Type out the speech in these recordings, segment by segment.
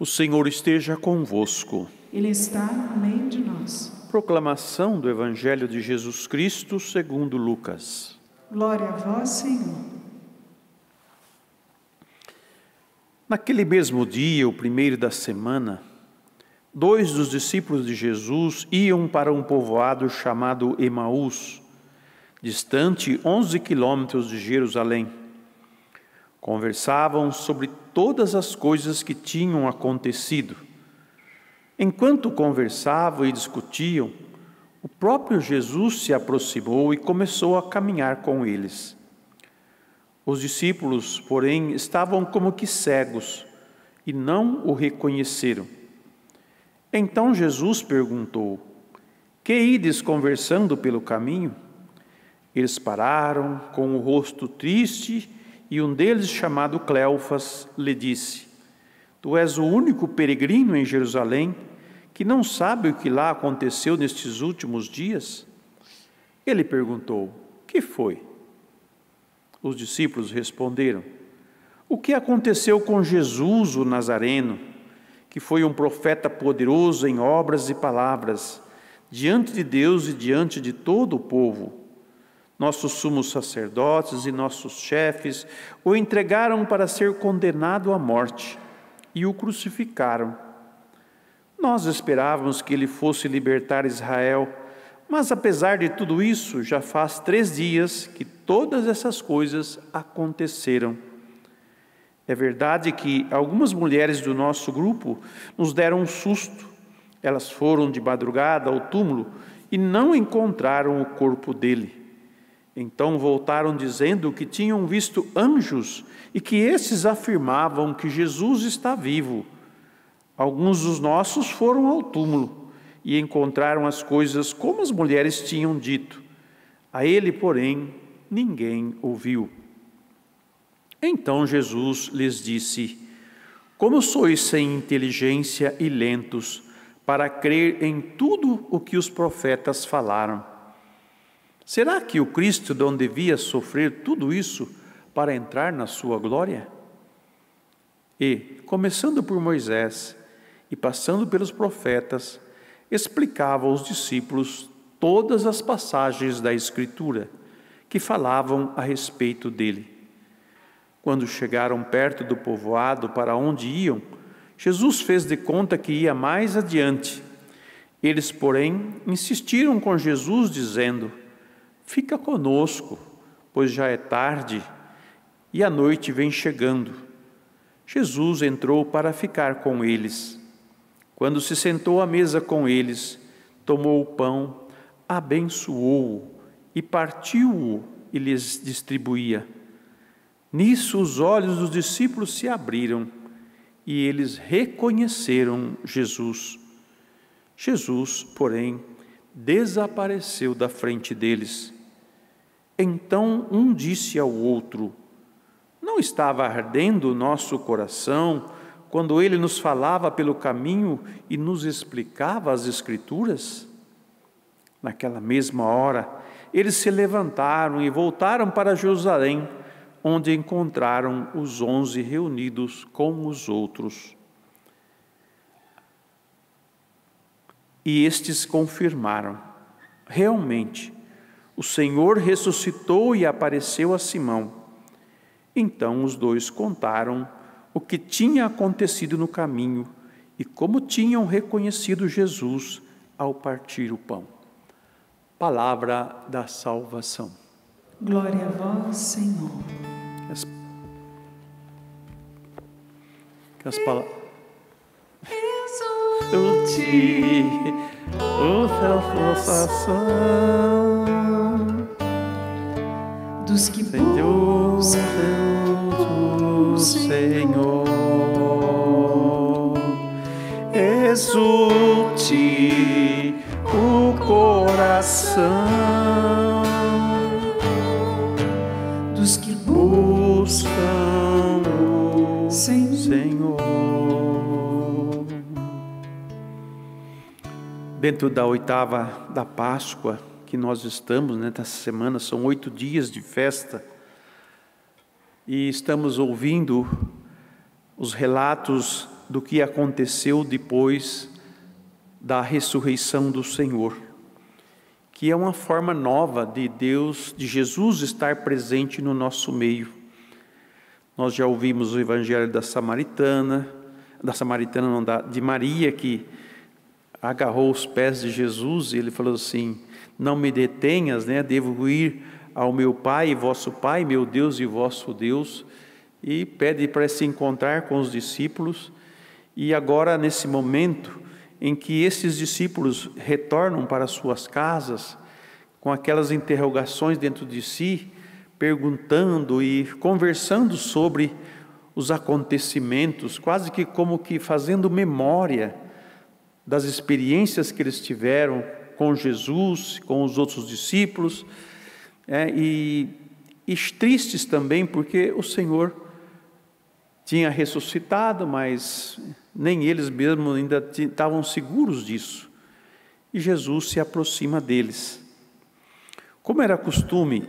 O Senhor esteja convosco. Ele está no meio de nós. Proclamação do Evangelho de Jesus Cristo segundo Lucas. Glória a vós, Senhor. Naquele mesmo dia, o primeiro da semana, 2 dos discípulos de Jesus iam para um povoado chamado Emaús, distante 11 quilômetros de Jerusalém. Conversavam sobre todas as coisas que tinham acontecido. Enquanto conversavam e discutiam, o próprio Jesus se aproximou e começou a caminhar com eles. Os discípulos, porém, estavam como que cegos e não o reconheceram. Então Jesus perguntou: "Que ides conversando pelo caminho?" Eles pararam com o rosto triste e um deles, chamado Cleofas, lhe disse: "Tu és o único peregrino em Jerusalém que não sabe o que lá aconteceu nestes últimos dias?" Ele perguntou: "Que foi?" Os discípulos responderam: "O que aconteceu com Jesus, o Nazareno, que foi um profeta poderoso em obras e palavras, diante de Deus e diante de todo o povo. Nossos sumos sacerdotes e nossos chefes o entregaram para ser condenado à morte e o crucificaram. Nós esperávamos que ele fosse libertar Israel, mas apesar de tudo isso, já faz 3 dias que todas essas coisas aconteceram. É verdade que algumas mulheres do nosso grupo nos deram um susto. Elas foram de madrugada ao túmulo e não encontraram o corpo dele. Então voltaram dizendo que tinham visto anjos e que esses afirmavam que Jesus está vivo. Alguns dos nossos foram ao túmulo e encontraram as coisas como as mulheres tinham dito. A ele, porém, ninguém o viu." Então Jesus lhes disse: "Como sois sem inteligência e lentos para crer em tudo o que os profetas falaram? Será que o Cristo não devia sofrer tudo isso para entrar na sua glória?" E, começando por Moisés e passando pelos profetas, explicava aos discípulos todas as passagens da Escritura que falavam a respeito dele. Quando chegaram perto do povoado para onde iam, Jesus fez de conta que ia mais adiante. Eles, porém, insistiram com Jesus, dizendo: "Fica conosco, pois já é tarde e a noite vem chegando." Jesus entrou para ficar com eles. Quando se sentou à mesa com eles, tomou o pão, abençoou-o e partiu-o e lhes distribuía. Nisso os olhos dos discípulos se abriram e eles reconheceram Jesus. Jesus, porém, desapareceu da frente deles. Então um disse ao outro: "Não estava ardendo o nosso coração quando ele nos falava pelo caminho e nos explicava as Escrituras?" Naquela mesma hora, eles se levantaram e voltaram para Jerusalém, onde encontraram os 11 reunidos com os outros. E estes confirmaram: "Realmente, o Senhor ressuscitou e apareceu a Simão." Então os 2 contaram o que tinha acontecido no caminho e como tinham reconhecido Jesus ao partir o pão. Palavra da salvação. Glória a vós, Senhor. As palavras. Exulte o salvação dos que buscam o Senhor. Exulte o coração dos que buscam o Senhor. Dentro da oitava da Páscoa que nós estamos, nessa semana, são 8 dias de festa, e estamos ouvindo os relatos do que aconteceu depois da ressurreição do Senhor, que é uma forma nova de Deus, de Jesus estar presente no nosso meio. Nós já ouvimos o evangelho de Maria, que agarrou os pés de Jesus e ele falou assim: não me detenhas, devo ir ao meu Pai, vosso Pai, meu Deus e vosso Deus, e pede para se encontrar com os discípulos. E agora, nesse momento em que esses discípulos retornam para suas casas, com aquelas interrogações dentro de si, perguntando e conversando sobre os acontecimentos, quase que como que fazendo memória das experiências que eles tiveram com Jesus, com os outros discípulos, e tristes também, porque o Senhor tinha ressuscitado, mas nem eles mesmos ainda estavam seguros disso. E Jesus se aproxima deles. Como era costume,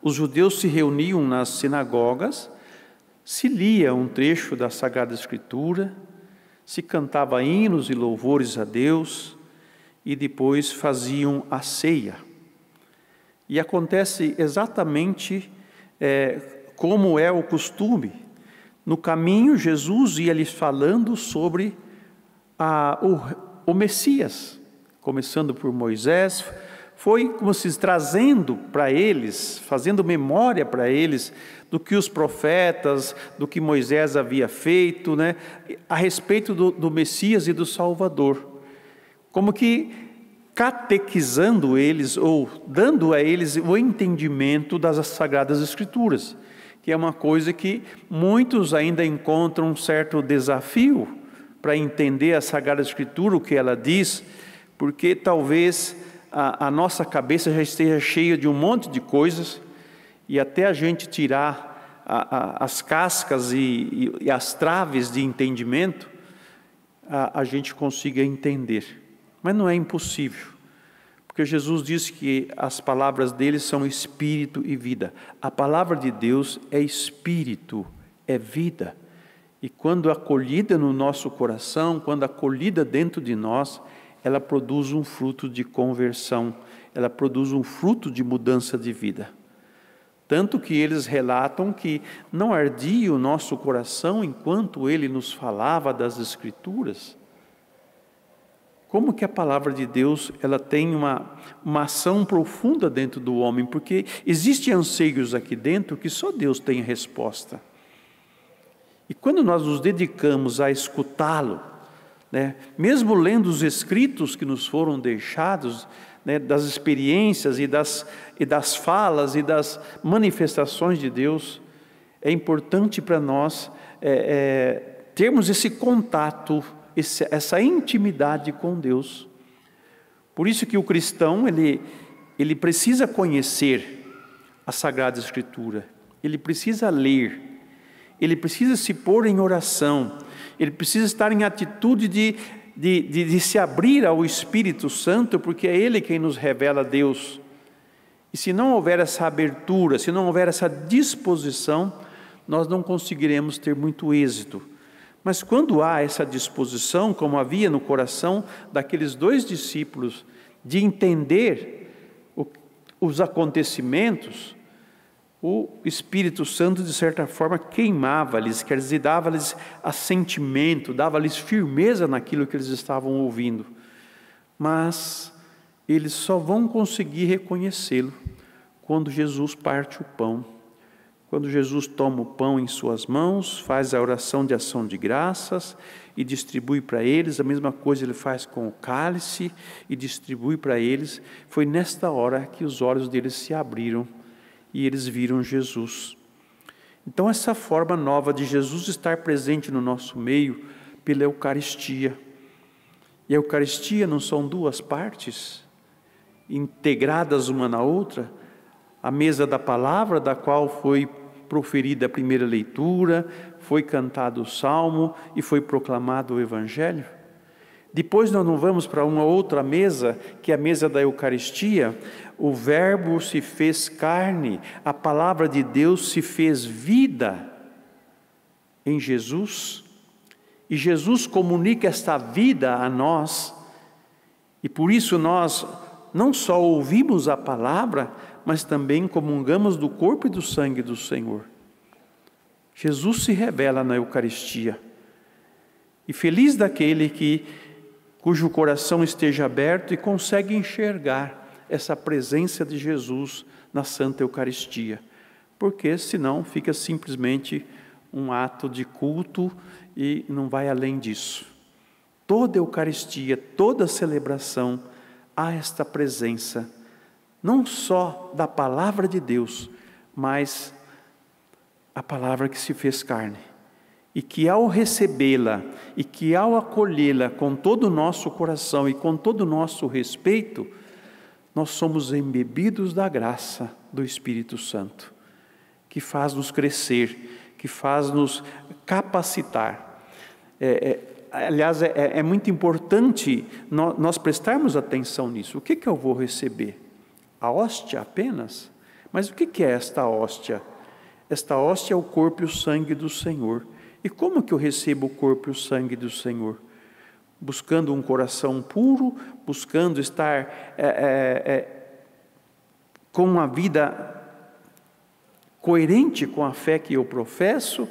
os judeus se reuniam nas sinagogas, se lia um trecho da Sagrada Escritura, se cantava hinos e louvores a Deus, e depois faziam a ceia. E acontece exatamente como é o costume. No caminho, Jesus ia lhes falando sobre o Messias, começando por Moisés. Foi como se trazendo para eles, fazendo memória para eles do que os profetas, do que Moisés havia feito, a respeito do Messias e do Salvador. Como que catequizando eles, ou dando a eles o entendimento das Sagradas Escrituras, que é uma coisa que muitos ainda encontram um certo desafio para entender a Sagrada Escritura, o que ela diz, porque talvez a nossa cabeça já esteja cheia de um monte de coisas, e até a gente tirar as cascas e as traves de entendimento, a gente consiga entender. Mas não é impossível, porque Jesus disse que as palavras dele são espírito e vida. A palavra de Deus é espírito, é vida. E quando acolhida no nosso coração, quando acolhida dentro de nós, ela produz um fruto de conversão, ela produz um fruto de mudança de vida. Tanto que eles relatam que não ardia o nosso coração enquanto ele nos falava das Escrituras. Como que a palavra de Deus ela tem uma ação profunda dentro do homem, porque existem anseios aqui dentro que só Deus tem a resposta. E quando nós nos dedicamos a escutá-lo, mesmo lendo os escritos que nos foram deixados, das experiências e das falas e das manifestações de Deus, é importante para nós termos esse contato, essa intimidade com Deus. Por isso que o cristão, ele precisa conhecer a Sagrada Escritura, ele precisa ler, ele precisa se pôr em oração, ele precisa estar em atitude de se abrir ao Espírito Santo, porque é Ele quem nos revela Deus. E se não houver essa abertura, se não houver essa disposição, nós não conseguiremos ter muito êxito. Mas quando há essa disposição, como havia no coração daqueles 2 discípulos, de entender os acontecimentos, o Espírito Santo, de certa forma, queimava-lhes, quer dizer, dava-lhes assentimento, dava-lhes firmeza naquilo que eles estavam ouvindo. Mas eles só vão conseguir reconhecê-lo quando Jesus parte o pão. Quando Jesus toma o pão em suas mãos, faz a oração de ação de graças e distribui para eles, a mesma coisa ele faz com o cálice e distribui para eles. Foi nesta hora que os olhos deles se abriram e eles viram Jesus. Então essa forma nova de Jesus estar presente no nosso meio pela Eucaristia. E a Eucaristia não são 2 partes integradas uma na outra? A mesa da palavra, da qual foi proferida a primeira leitura, foi cantado o salmo e foi proclamado o Evangelho. Depois nós não vamos para uma outra mesa, que é a mesa da Eucaristia. O Verbo se fez carne, a palavra de Deus se fez vida. em Jesus, e Jesus comunica esta vida a nós, e por isso nós não só ouvimos a palavra, mas também comungamos do corpo e do sangue do Senhor. Jesus se revela na Eucaristia, e feliz daquele cujo coração esteja aberto e consegue enxergar essa presença de Jesus na Santa Eucaristia, porque senão fica simplesmente um ato de culto e não vai além disso. Toda Eucaristia, toda celebração, há esta presença, não só da palavra de Deus, mas a palavra que se fez carne, e que ao recebê-la, e que ao acolhê-la com todo o nosso coração e com todo o nosso respeito, nós somos embebidos da graça do Espírito Santo, que faz-nos crescer, que faz-nos capacitar. Aliás, é muito importante nós prestarmos atenção nisso. O que eu vou receber? A hóstia apenas? Mas o que é esta hóstia? Esta hóstia é o corpo e o sangue do Senhor. E como que eu recebo o corpo e o sangue do Senhor? Buscando um coração puro, buscando estar com uma vida coerente com a fé que eu professo,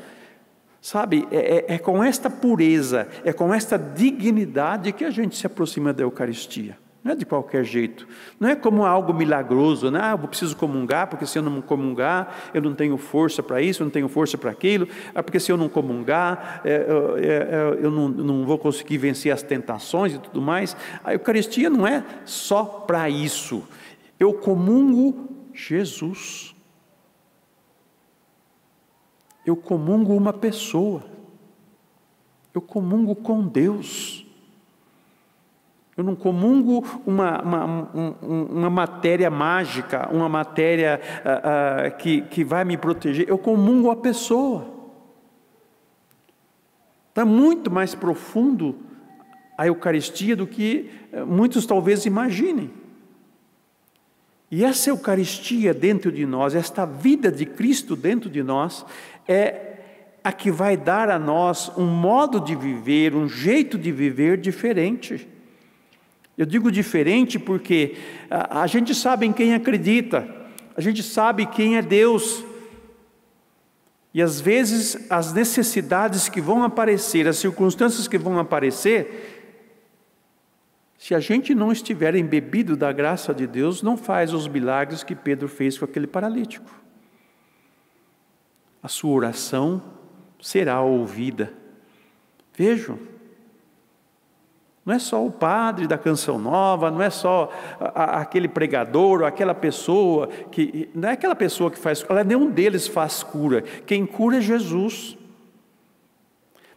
sabe? É com esta pureza, é com esta dignidade que a gente se aproxima da Eucaristia. Não é de qualquer jeito, não é como algo milagroso, né? Eu preciso comungar, porque se eu não comungar, eu não tenho força para isso, eu não tenho força para aquilo, porque se eu não comungar, eu não vou conseguir vencer as tentações e tudo mais. A Eucaristia não é só para isso. Eu comungo Jesus. Eu comungo uma pessoa. Eu comungo com Deus. Eu não comungo uma matéria mágica, uma matéria que vai me proteger. Eu comungo a pessoa. Está muito mais profundo a Eucaristia do que muitos talvez imaginem. E essa Eucaristia dentro de nós, esta vida de Cristo dentro de nós, é a que vai dar a nós um modo de viver, um jeito de viver diferente. Eu digo diferente porque a gente sabe em quem acredita, a gente sabe quem é Deus, e às vezes as necessidades que vão aparecer, as circunstâncias que vão aparecer, se a gente não estiver embebido da graça de Deus, não faz os milagres que Pedro fez com aquele paralítico. A sua oração será ouvida. Vejam, não é só o padre da canção nova, não é só aquele pregador, ou aquela pessoa, não é aquela pessoa que faz cura, nenhum deles faz cura. Quem cura é Jesus.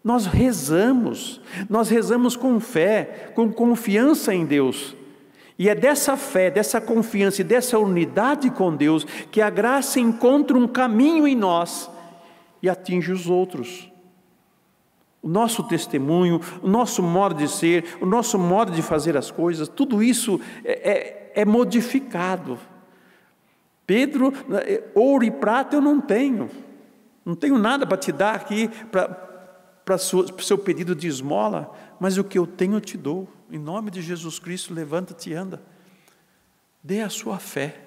Nós rezamos com fé, com confiança em Deus. E é dessa fé, dessa confiança e dessa unidade com Deus que a graça encontra um caminho em nós e atinge os outros. O nosso testemunho, o nosso modo de ser, o nosso modo de fazer as coisas, tudo isso é modificado. Pedro, ouro e prata eu não tenho nada para te dar aqui, para o seu pedido de esmola, mas o que eu tenho eu te dou. Em nome de Jesus Cristo, levanta-te e anda. Dê a sua fé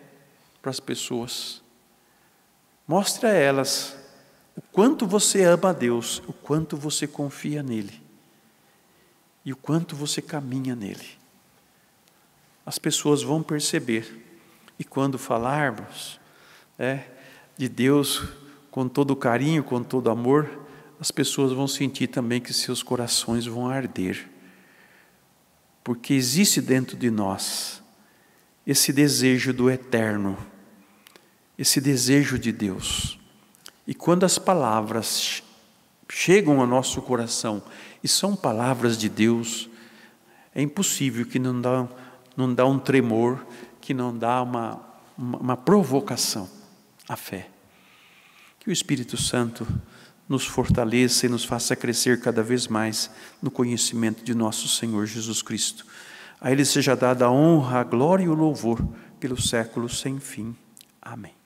para as pessoas. Mostre a elas o quanto você ama a Deus, o quanto você confia nele e o quanto você caminha nele. As pessoas vão perceber, e quando falarmos de Deus com todo carinho, com todo amor, as pessoas vão sentir também que seus corações vão arder, porque existe dentro de nós esse desejo do eterno, esse desejo de Deus. E quando as palavras chegam ao nosso coração e são palavras de Deus, é impossível que não dá um tremor, que não dá uma provocação à fé. Que o Espírito Santo nos fortaleça e nos faça crescer cada vez mais no conhecimento de nosso Senhor Jesus Cristo. A Ele seja dada a honra, a glória e o louvor pelos séculos sem fim. Amém.